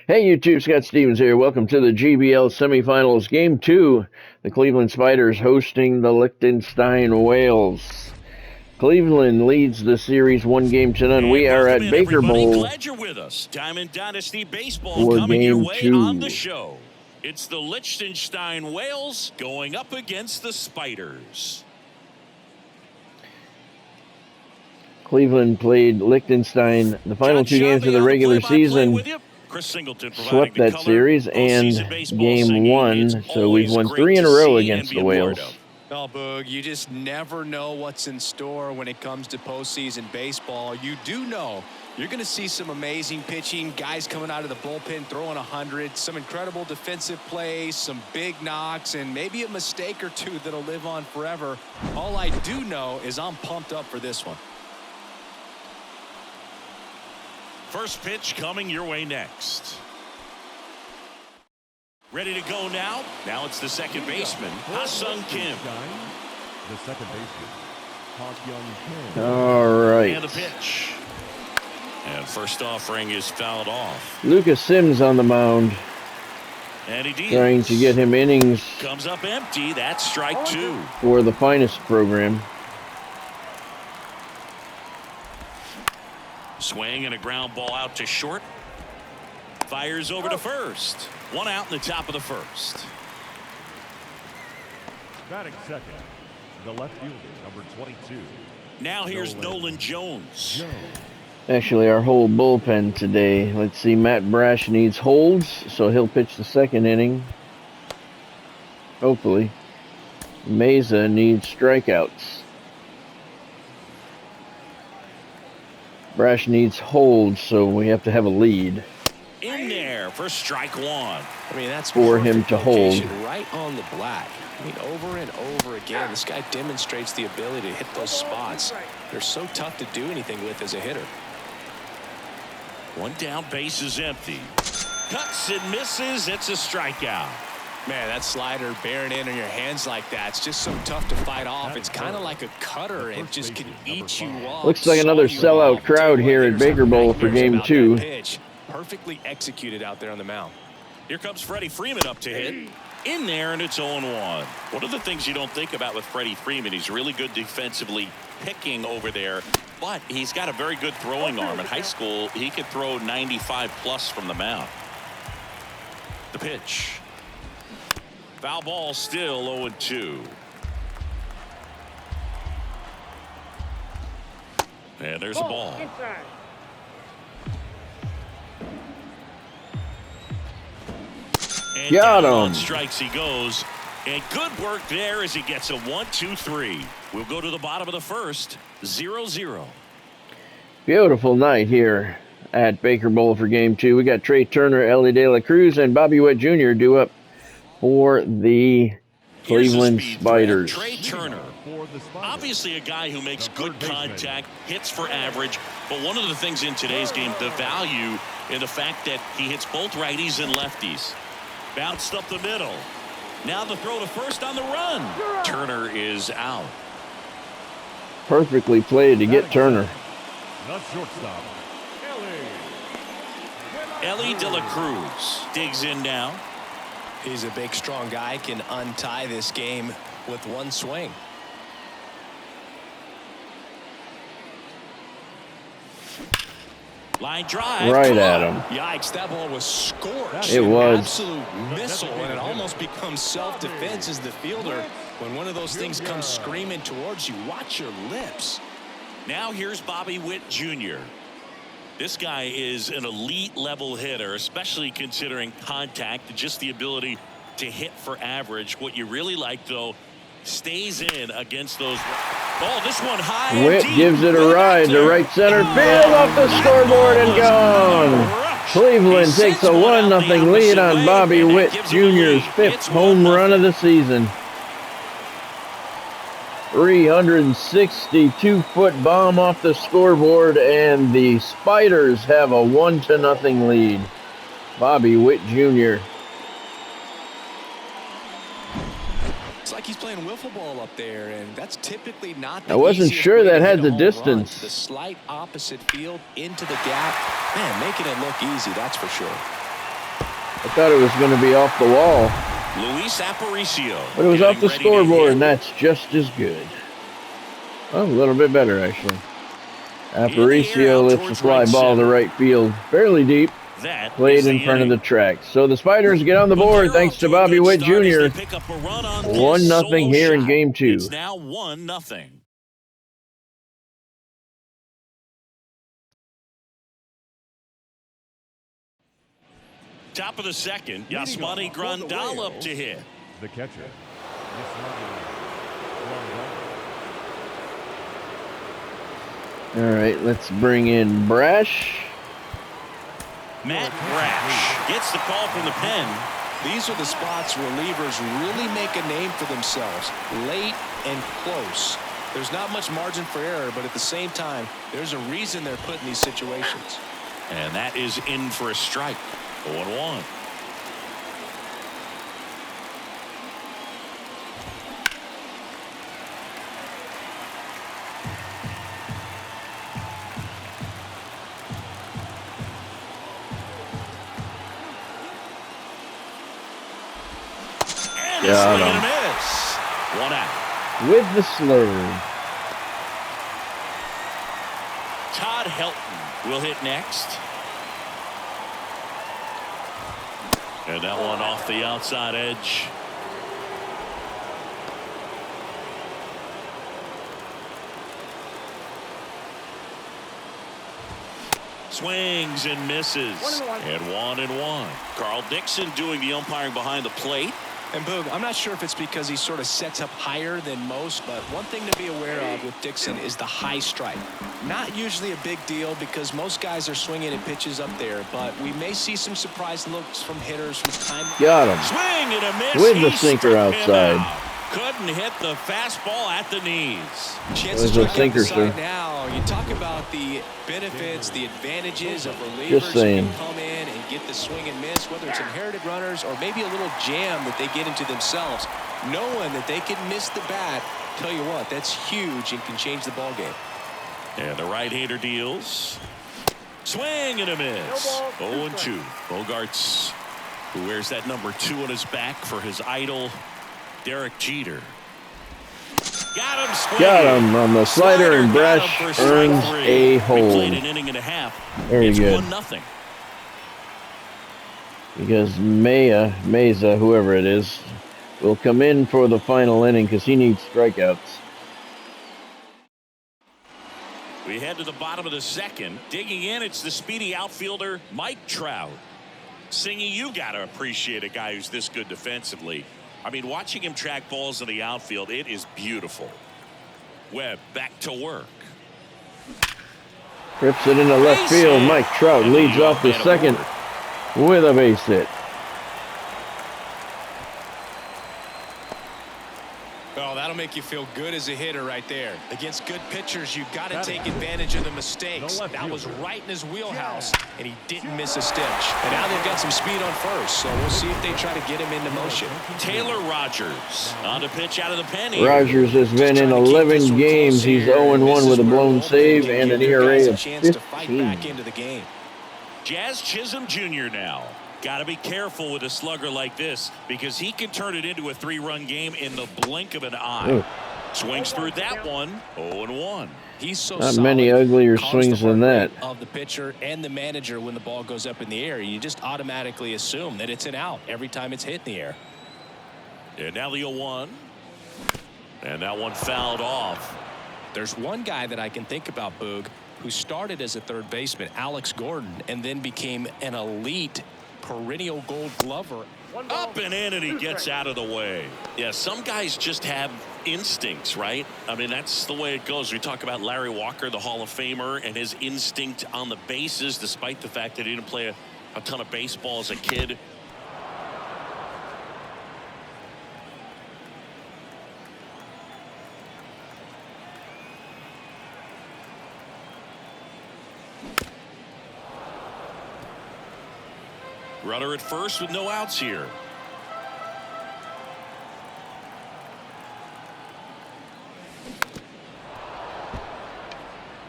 Hey YouTube, Scott Stevens here. Welcome to the GBL semifinals, Game 2. The Cleveland Spiders hosting the Lichtenstein Whales. Cleveland leads the series 1-0. We are at Baker Bowl. Glad you're with us. Diamond Dynasty Baseball for coming your Game way 2. on the show. It's the Lichtenstein Whales going up against the Spiders. Cleveland played Lichtenstein the final two games of the regular season. Swept that series and Game 1, so we've won 3 in a row against the Whales. Oh, Boog, you just never know what's in store when it comes to postseason baseball. You do know you're going to see some amazing pitching, guys coming out of the bullpen throwing 100, some incredible defensive plays, some big knocks, and maybe a mistake or two that'll live on forever. All I do know is I'm pumped up for this one. First pitch coming your way next. Ready to go now? Now it's the second baseman, Ha-Sung Kim. The second baseman, Ha-Sung Kim. All right. And the pitch. And first offering is fouled off. Lucas Sims on the mound. And he deals. Trying to get him innings. Comes up empty. That's strike 2. For the finest program. Swing and a ground ball out to short. Fires over to first. 1 out in the top of the first. Batting second, the left fielder, number 22. Now here's Nolan Jones. Actually, our whole bullpen today. Let's see, Matt Brash needs holds, so he'll pitch the second inning. Hopefully. Meza needs strikeouts. Brash needs holds, so we have to have a lead. In there for strike 1. I mean, that's for him to hold. Right on the black. I mean, over and over again, this guy demonstrates the ability to hit those spots. They're so tough to do anything with as a hitter. 1 down, base is empty. Cuts and misses. It's a strikeout. Man, that slider bearing in on your hands like that, it's just so tough to fight off. It's kind of like a cutter. It just can eat you off. Looks like another sellout crowd here at Baker Bowl for Game 2. Perfectly executed out there on the mound. Here comes Freddie Freeman up to hit. In there, and it's 0-1. One of the things you don't think about with Freddie Freeman, he's really good defensively picking over there, but he's got a very good throwing arm. In high school, he could throw 95+ from the mound. The pitch. Foul ball, still 0-2. And there's a ball. And got him. On strikes he goes. And good work there as he gets a 1-2-3. We'll go to the bottom of the first. 0-0. Beautiful night here at Baker Bowl for Game 2. We got Trey Turner, Ellie De La Cruz, and Bobby Witt Jr. due up for the Cleveland Spiders. Trey Turner, obviously a guy who makes good contact, hits for average, but one of the things in today's game, the value in the fact that he hits both righties and lefties. Bounced up the middle. Now the throw to first on the run. Turner is out. Perfectly played to get Turner. Not shortstop, Ellie De La Cruz digs in now. He's a big, strong guy, can untie this game with one swing. Line drive. Right at him. Yikes, that ball was scorched. It was. Absolute missile, and it almost becomes self-defense as the fielder. When one of those things comes screaming towards you, watch your lips. Now here's Bobby Witt Jr. This guy is an elite level hitter, especially considering contact, just the ability to hit for average. What you really like, though, stays in against those. Oh, this one high. Witt gives it a ride to right center field, off the scoreboard and gone. Cleveland takes a 1-0 lead on Bobby Witt Jr.'s 5th home run of the season. 362-foot bomb off the scoreboard, and the Spiders have a 1-0 lead. Bobby Witt Jr. It's like he's playing wiffle ball up there, and that's typically not the I wasn't easiest sure way that to had hit a the home distance. run. The slight opposite field into the gap. Man, making it look easy, that's for sure. I thought it was going to be off the wall. Luis Aparicio. But it was off the scoreboard, and that's just as good. Oh, a little bit better, actually. Aparicio lifts the fly ball to right field. Fairly deep. Played in front of the track. So the Spiders get on the board thanks to Bobby Witt Jr. 1-0 here in Game 2. It's now 1-0. Top of the second, Yasmani Grandal up to hit. The catcher, All right, let's bring in Brash. Matt Brash gets the call from the pen. These are the spots relievers really make a name for themselves. Late and close. There's not much margin for error, but at the same time, there's a reason they're put in these situations. And that is in for a strike. 0-1. Got And a him. miss. 1 out. With the slurve. Todd Helton will hit next. And that one off the outside edge. Swings and misses. 1-1. Carl Dixon doing the umpiring behind the plate. And Boog, I'm not sure if it's because he sort of sets up higher than most, but one thing to be aware of with Dixon is the high strike. Not usually a big deal because most guys are swinging at pitches up there, but we may see some surprise looks from hitters from time. Got him. Swing and a miss. With the He sinker struck him outside. out. Couldn't hit the fastball at the knees. Chance It was to a strike sinker, out the side sir. now. You talk about the benefits, the advantages of relievers Just who saying. can come in and get the swing and miss, whether it's inherited runners or maybe a little jam that they get into themselves, knowing that they can miss the bat. Tell you what, that's huge and can change the ball game. And the right-hander deals. Swing and a miss. 0-2. Bogarts, who wears that number 2 on his back for his idol, Derek Jeter. Got him swinging. Got him on the slider, and got Brash him for strike earns 3. a We hold. played an inning and a half. Very it's good. 1-0. Because Meza, whoever it is, will come in for the final inning because he needs strikeouts. We head to the bottom of the second. Digging in, it's the speedy outfielder, Mike Trout. Singy, you got to appreciate a guy who's this good defensively. I mean, watching him track balls in the outfield, it is beautiful. Webb back to work. Rips it into left Base field. hit. Mike Trout And leads the off the man second aboard. with a base hit. Oh, that'll make you feel good as a hitter right there. Against good pitchers, you've got to take advantage of the mistakes. That was right in his wheelhouse, and he didn't miss a stitch. And now they've got some speed on first, so we'll see if they try to get him into motion. Taylor Rogers on to pitch out of the pen here. Rogers has been in 11 games. He's 0-1 with a blown save and an ERA of chance to fight back 15. into the game. Jazz Chisholm Jr. now. Got to be careful with a slugger like this because he can turn it into a 3-run game in the blink of an eye. Ooh. Swings through that one. 0-1. He's so Not solid, many uglier calms swings the than heart that. rate of the pitcher and the manager when the ball goes up in the air. You just automatically assume that it's an out every time it's hit in the air. And now the 0-1. And that one fouled off. There's one guy that I can think about, Boog, who started as a third baseman, Alex Gordon, and then became an elite perennial Gold Glover. Up and in, and he gets out of the way. Yeah, some guys just have instincts, right? I mean, that's the way it goes. We talk about Larry Walker, the Hall of Famer, and his instinct on the bases, despite the fact that he didn't play a ton of baseball as a kid. Runner at first with no outs here.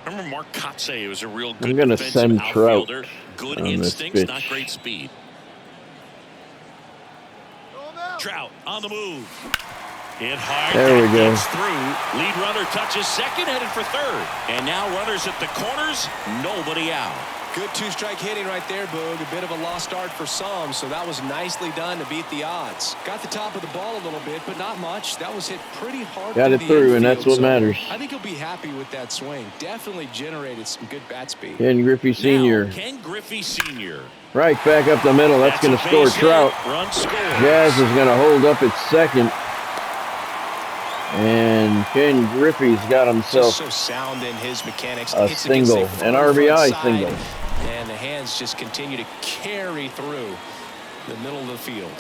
I remember Mark Kotze was a real good I'm going to defensive send Trout outfielder. Good on this instincts, pitch. not great speed. Trout on the move. Hit hard. There we go. Gets through. Lead runner touches second, headed for third. And now runners at the corners. Nobody out. Good two-strike hitting right there, Boog. A bit of a lost start for some, so that was nicely done to beat the odds. Got the top of the ball a little bit, but not much. That was hit pretty hard. Got it through, and that's what matters. I think he'll be happy with that swing. Definitely generated some good bat speed. Ken Griffey Sr. Now, Ken Griffey Sr. Right back up the middle. That's going to score Trout. Run scores. Jazz is going to hold up at second. And Ken Griffey's got himself so sound in his mechanics. a single, an RBI single. And the hands just continue to carry through the middle of the field.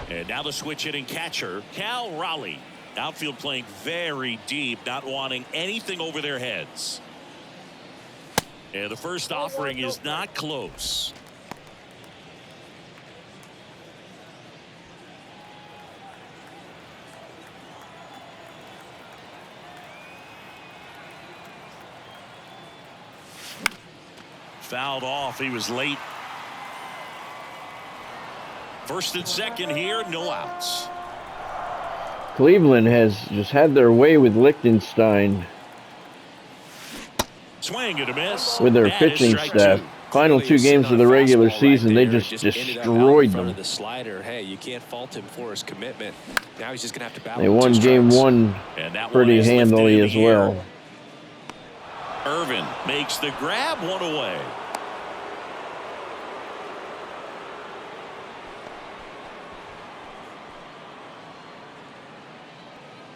And now the switch hitting catcher, Cal Raleigh. Outfield playing very deep, not wanting anything over their heads. And the first offering is not close. Fouled off. He was late. First and second here, no outs. Cleveland has just had their way with Lichtenstein Swing and a miss. with their pitching staff. Final two games of the regular season, they just destroyed them. The slider. Hey, you can't fault him for his commitment. Now he's just going to have to battle. They won game one pretty handily as well. Irvin makes the grab, one away.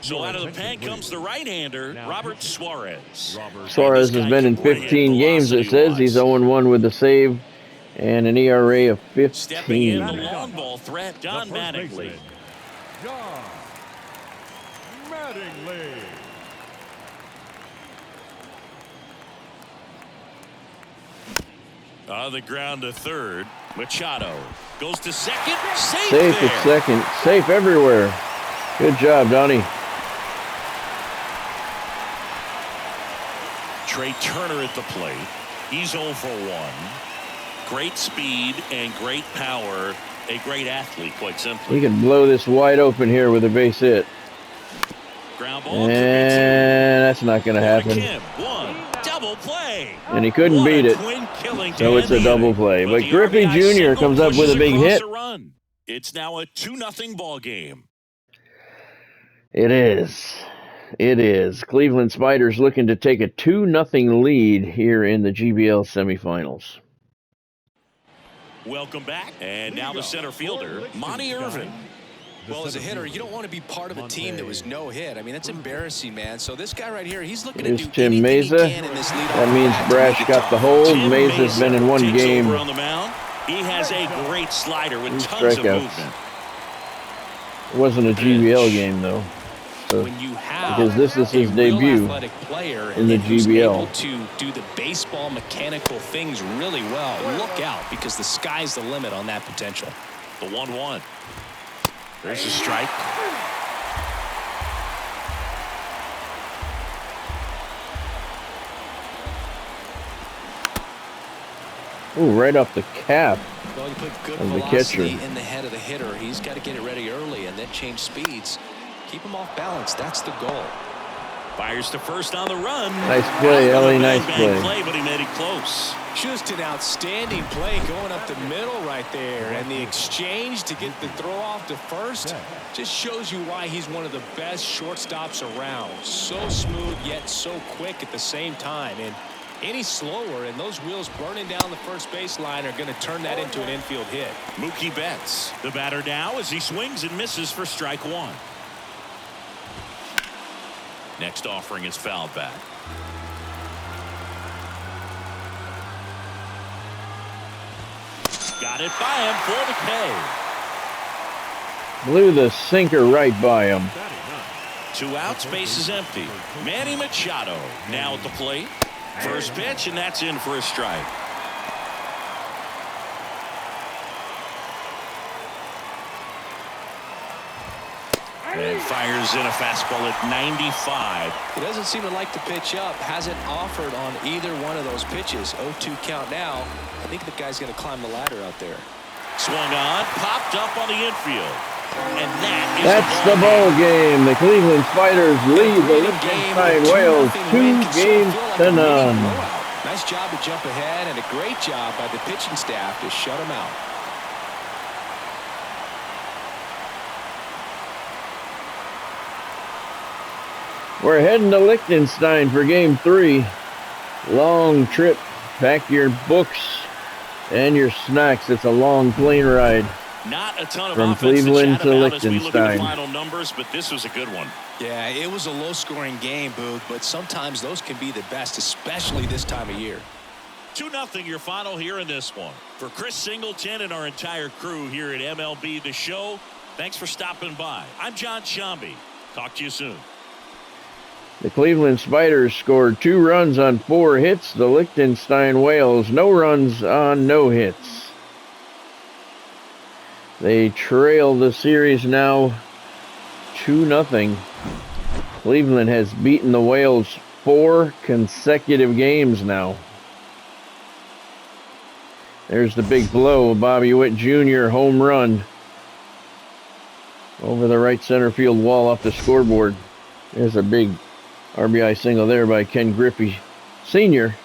So out of the pen comes the right-hander, Robert Suarez. Suarez has been in 15 games, it says. He's 0-1 with a save and an ERA of 15. Stepping in the long ball threat, John Mattingly. John Mattingly. On the ground to third. Machado goes to second. Safe at second. Safe everywhere. Good job, Donnie. Trey Turner at the plate. He's 0 for 1. Great speed and great power. A great athlete, quite simply. He can blow this wide open here with a base hit. Ground ball. And that's not going to happen. One double play. And he couldn't beat it. So it's a double play. But Griffey Jr. comes up with a big hit. It's now a 2-0 ball game. It is. It is. Cleveland Spiders looking to take a 2-0 lead here in the GBL semifinals. Welcome back. And now the center fielder, Monty Irvin. Well, as a hitter, you don't want to be part of a team that was no hit. I mean, that's embarrassing, man. So this guy right here, he's looking to do Tim Meza. That means Brash got the hold. Meza's been in one game. On the mound. He has a great slider with tons of movement. It wasn't a GBL game, though. So, because this is his debut in the GBL. To do the baseball mechanical things really well. Look out, because the sky's the limit on that potential. The 1-1. There's a strike. Ooh, right off the cap well, you put good of the velocity catcher. in the head of the hitter. He's got to get it ready early and then change speeds. Keep him off balance. That's the goal. Fires to first on the run. Nice play, Ellie. Nice play. But he made it close. Just an outstanding play going up the middle right there. And the exchange to get the throw off to first just shows you why he's one of the best shortstops around. So smooth yet so quick at the same time. And any slower and those wheels burning down the first baseline are going to turn that into an infield hit. Mookie Betts, the batter now as he swings and misses for strike one. Next offering is fouled back. Got it by him for the K. Blew the sinker right by him. 2 outs, base is empty. Manny Machado now at the plate. First pitch, and that's in for a strike. And fires in a fastball at 95. He doesn't seem to like to pitch up. Hasn't offered on either one of those pitches. 0-2 count now. I think the guy's going to climb the ladder out there. Swung on, popped up on the infield. And that's the ball game. The Cleveland Spiders lead the Lichtenstein Whales 2-0. Nice job to jump ahead and a great job by the pitching staff to shut them out. We're heading to Lichtenstein for game 3. Long trip. Pack your books and your snacks. It's a long plane ride. Not a ton of from Cleveland to Lichtenstein. Final numbers, but this was a good one. Yeah, it was a low-scoring game, Booth, but sometimes those can be the best, especially this time of year. 2-0 your final here in this one. For Chris Singleton and our entire crew here at MLB The Show, thanks for stopping by. I'm John Shambi. Talk to you soon. The Cleveland Spiders scored 2 runs on 4 hits. The Lichtenstein Whales, no runs on no hits. They trail the series now 2-0. Cleveland has beaten the Whales 4 consecutive games now. There's the big blow. Bobby Witt Jr. home run over the right center field wall off the scoreboard. There's a big RBI single there by Ken Griffey Sr.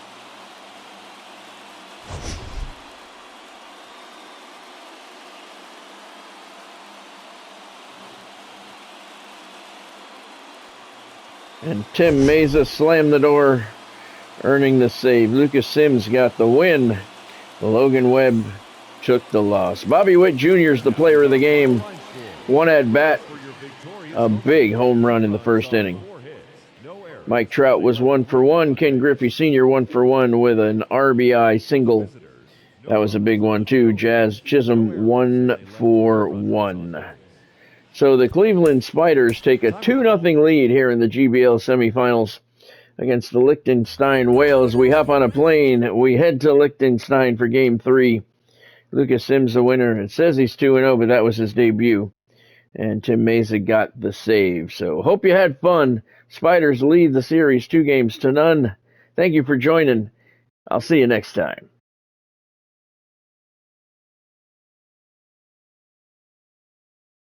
And Tim Meza slammed the door, earning the save. Lucas Sims got the win. Logan Webb took the loss. Bobby Witt Jr. is the player of the game. 1 at bat, a big home run in the first inning. Mike Trout was 1 for 1. Ken Griffey Sr. 1 for 1 with an RBI single. That was a big one too. Jazz Chisholm 1 for 1. So the Cleveland Spiders take a 2-0 lead here in the GBL semifinals against the Lichtenstein Whales. We hop on a plane. We head to Lichtenstein for game 3. Lucas Sims the winner. It says he's 2-0, but that was his debut. And Tim Meza got the save. So hope you had fun. Spiders lead the series 2-0. Thank you for joining. I'll see you next time.